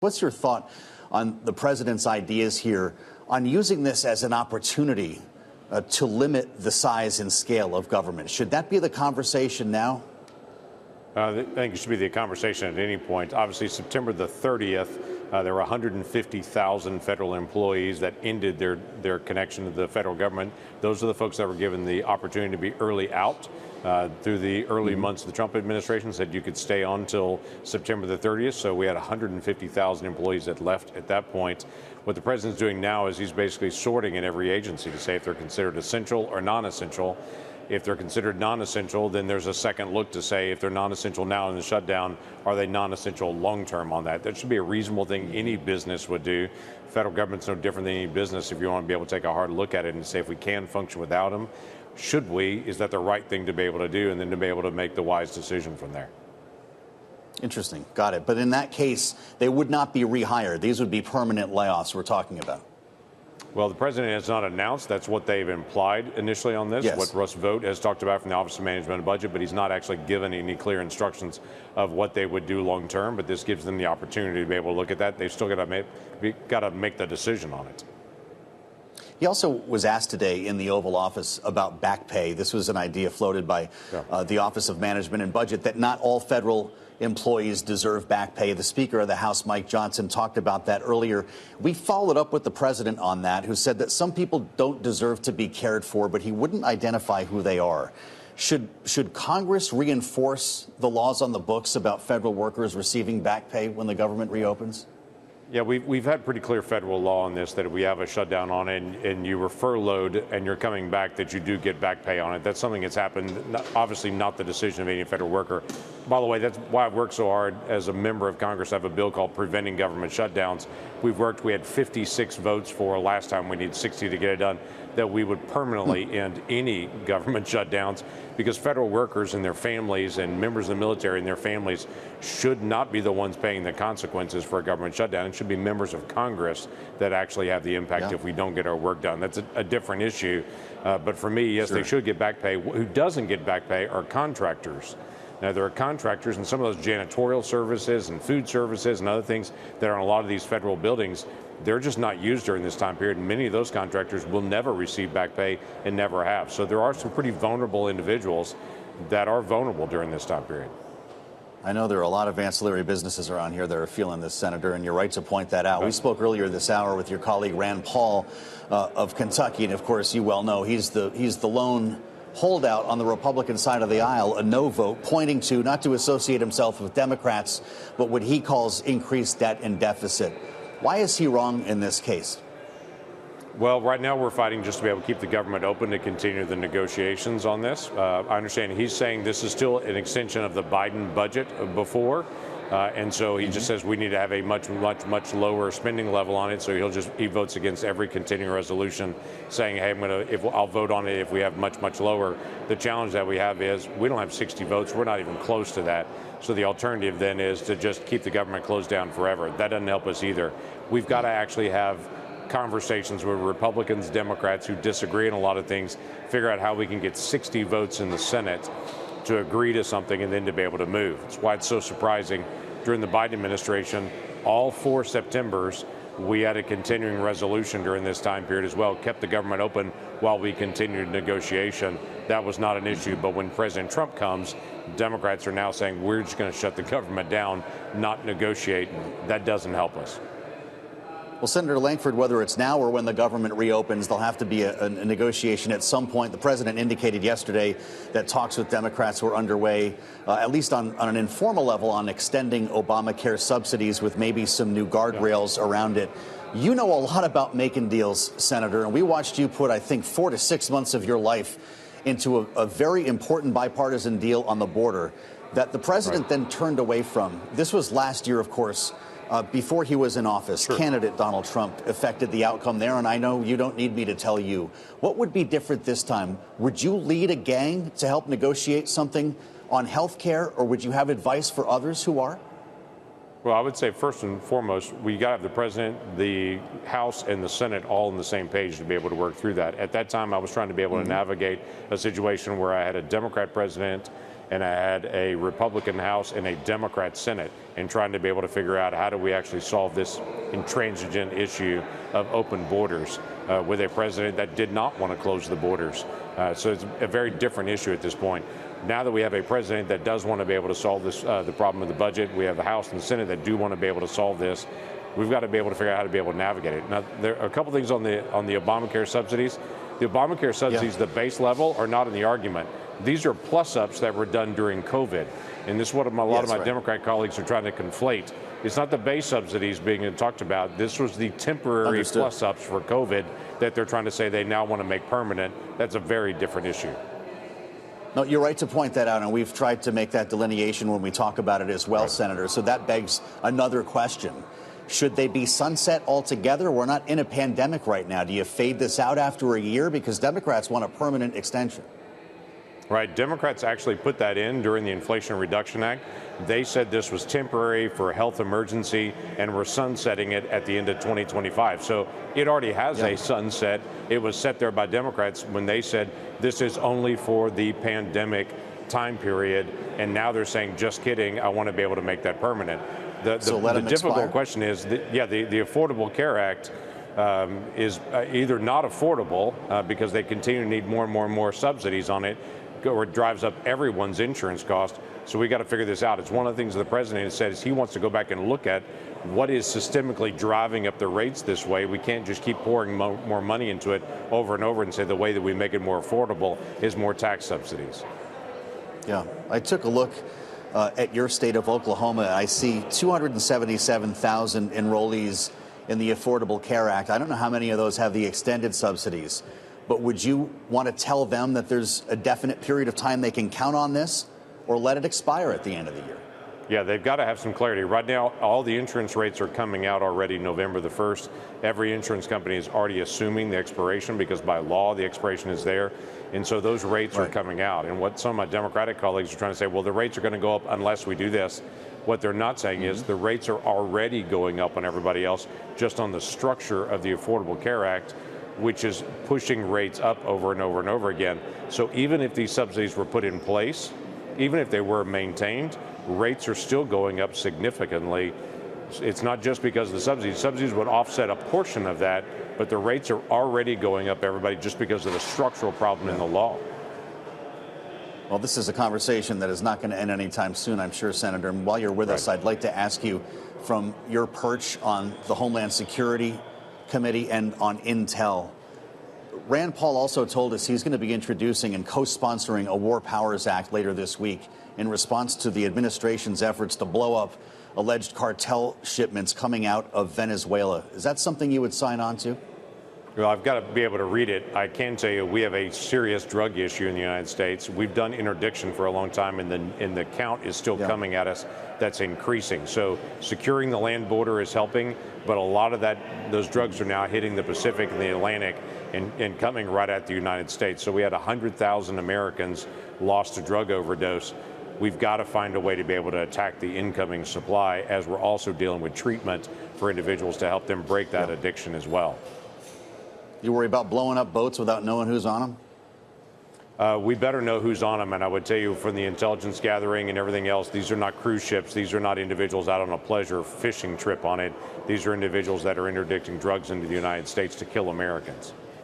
What's your thought on the president's ideas here on using this as an opportunity to limit the size and scale of government? Should that be the conversation now? I think it should be the conversation at any point. Obviously, September the 30th, there were 150,000 federal employees that ended their connection to the federal government. Those are the folks that were given the opportunity to be early out. Through the early months of the Trump administration, said you could stay on till September the 30th. So we had 150,000 employees that left at that point. What the president's doing now is he's basically sorting in every agency to say if they're considered essential or non-essential. If they're considered non-essential, then there's a second look to say if they're non-essential now in the shutdown, are they non-essential long-term on that? That should be a reasonable thing any business would do. Federal government's no different than any business. If you want to be able to take a hard look at it and say if we can function without them, should we? Is that the right thing to be able to do, and then to be able to make the wise decision from there? Interesting. Got it. But in that case, they would not be rehired. These would be permanent layoffs we're talking about. Well, the president has not announced. That's what they've implied initially on this, what Russell Vought has talked about from the Office of Management and Budget, but he's not actually given any clear instructions of what they would do long term. But this gives them the opportunity to be able to look at that. They've still got to make the decision on it. He also was asked today in the Oval Office about back pay. This was an idea floated by the Office of Management and Budget that not all federal employees deserve back pay. The Speaker of the House, Mike Johnson, talked about that earlier. We followed up with the president on that, who said that some people don't deserve to be cared for, but he wouldn't identify who they are. Should Congress reinforce the laws on the books about federal workers receiving back pay when the government reopens? Yeah, we've had pretty clear federal law on this, that if we have a shutdown on it and you were furloughed and you're coming back, that you do get back pay on it. That's something that's happened, obviously not the decision of any federal worker. By the way, that's why I've worked so hard as a member of Congress. I have a bill called Preventing Government Shutdowns. We had 56 votes for last time. We need 60 to get it done, that we would permanently end any government shutdowns, because federal workers and their families and members of the military and their families should not be the ones paying the consequences for a government shutdown. It should be members of Congress that actually have the impact if we don't get our work done. That's a different issue. But for me, yes, they should get back pay. Who doesn't get back pay are contractors. Now, there are contractors in some of those janitorial services and food services and other things that are in a lot of these federal buildings. They're just not used during this time period. And many of those contractors will never receive back pay and never have. So there are some pretty vulnerable individuals that are vulnerable during this time period. I know there are a lot of ancillary businesses around here that are feeling this, Senator, and you're right to point that out. We spoke earlier this hour with your colleague Rand Paul of Kentucky, and of course, you well know he's the lone holdout on the Republican side of the aisle, a no vote, pointing to not to associate himself with Democrats, but what he calls increased debt and deficit. Why is he wrong in this case? Well, right now we're fighting just to be able to keep the government open to continue the negotiations on this. I understand he's saying this is still an extension of the Biden budget before. And so he just says we need to have a much lower spending level on it. So he votes against every continuing resolution, saying, "Hey, I'll vote on it if we have much lower." The challenge that we have is we don't have 60 votes. We're not even close to that. So the alternative then is to just keep the government closed down forever. That doesn't help us either. We've got to actually have conversations with Republicans, Democrats who disagree on a lot of things, figure out how we can get 60 votes in the Senate to agree to something and then to be able to move. That's why it's so surprising. During the Biden administration, all 4 Septembers, we had a continuing resolution during this time period as well, kept the government open while we continued negotiation. That was not an issue. But when President Trump comes, Democrats are now saying we're just going to shut the government down, not negotiate. That doesn't help us. Well, Senator Lankford, whether it's now or when the government reopens, there'll have to be a negotiation at some point. The president indicated yesterday that talks with Democrats were underway, at least on an informal level, on extending Obamacare subsidies with maybe some new guardrails around it. You know a lot about making deals, Senator, and we watched you put, I think, 4 to 6 months of your life into a very important bipartisan deal on the border that the president then turned away from. This was last year, of course. Before he was in office, candidate Donald Trump affected the outcome there, and I know you don't need me to tell you. What would be different this time? Would you lead a gang to help negotiate something on health care, or would you have advice for others who are? Well, I would say first and foremost, we got to have the president, the House, and the Senate all on the same page to be able to work through that. At that time, I was trying to be able to navigate a situation where I had a Democrat president and I had a Republican House and a Democrat Senate, and trying to be able to figure out how do we actually solve this intransigent issue of open borders with a president that did not want to close the borders. So it's a very different issue at this point. Now that we have a president that does want to be able to solve this, the problem of the budget, we have the House and the Senate that do want to be able to solve this. We've got to be able to figure out how to be able to navigate it. Now, there are a couple things on the Obamacare subsidies. The Obamacare subsidies, the base level, are not in the argument. These are plus-ups that were done during COVID. And this is what a lot of my Democrat colleagues are trying to conflate. It's not the base subsidies being talked about. This was the temporary plus-ups for COVID that they're trying to say they now want to make permanent. That's a very different issue. No, you're right to point that out, and we've tried to make that delineation when we talk about it as well, Senator. So that begs another question. Should they be sunset altogether? We're not in a pandemic right now. Do you fade this out after a year? Because Democrats want a permanent extension. Right. Democrats actually put that in during the Inflation Reduction Act. They said this was temporary for a health emergency, and we're sunsetting it at the end of 2025. So it already has a sunset. It was set there by Democrats when they said this is only for the pandemic time period. And now they're saying, just kidding, I want to be able to make that permanent. The difficult question is, the Affordable Care Act is either not affordable because they continue to need more and more subsidies on it, or it drives up everyone's insurance cost. So we got to figure this out. It's one of the things the president has said is he wants to go back and look at what is systemically driving up the rates this way. We can't just keep pouring more money into it over and over and say the way that we make it more affordable is more tax subsidies. Yeah, I took a look at your state of Oklahoma. I see 277,000 enrollees in the Affordable Care Act. I don't know how many of those have the extended subsidies, but would you want to tell them that there's a definite period of time they can count on this, or let it expire at the end of the year? Yeah, they've got to have some clarity. Right now, all the insurance rates are coming out already November the 1st. Every insurance company is already assuming the expiration because by law the expiration is there. And so those rates are coming out. And what some of my Democratic colleagues are trying to say, well, the rates are going to go up unless we do this. What they're not saying is the rates are already going up on everybody else just on the structure of the Affordable Care Act, which is pushing rates up over and over and over again. So even if these subsidies were put in place, even if they were maintained, rates are still going up significantly. It's not just because of the subsidies. Subsidies would offset a portion of that, but the rates are already going up, everybody, just because of the structural problem in the law. Well, this is a conversation that is not going to end anytime soon, I'm sure, Senator. And while you're with us, I'd like to ask you, from your perch on the Homeland Security Committee and on Intel, Rand Paul also told us he's going to be introducing and co-sponsoring a War Powers Act later this week in response to the administration's efforts to blow up alleged cartel shipments coming out of Venezuela. Is that something you would sign on to? Well, I've got to be able to read it. I can tell you we have a serious drug issue in the United States. We've done interdiction for a long time, and the count is still coming at us. That's increasing. So securing the land border is helping, but a lot of those drugs are now hitting the Pacific and the Atlantic and coming right at the United States. So we had 100,000 Americans lost to drug overdose. We've got to find a way to be able to attack the incoming supply, as we're also dealing with treatment for individuals to help them break that addiction as well. You worry about blowing up boats without knowing who's on them? We better know who's on them, and I would tell you from the intelligence gathering and everything else, these are not cruise ships. These are not individuals out on a pleasure fishing trip on it. These are individuals that are interdicting drugs into the United States to kill Americans.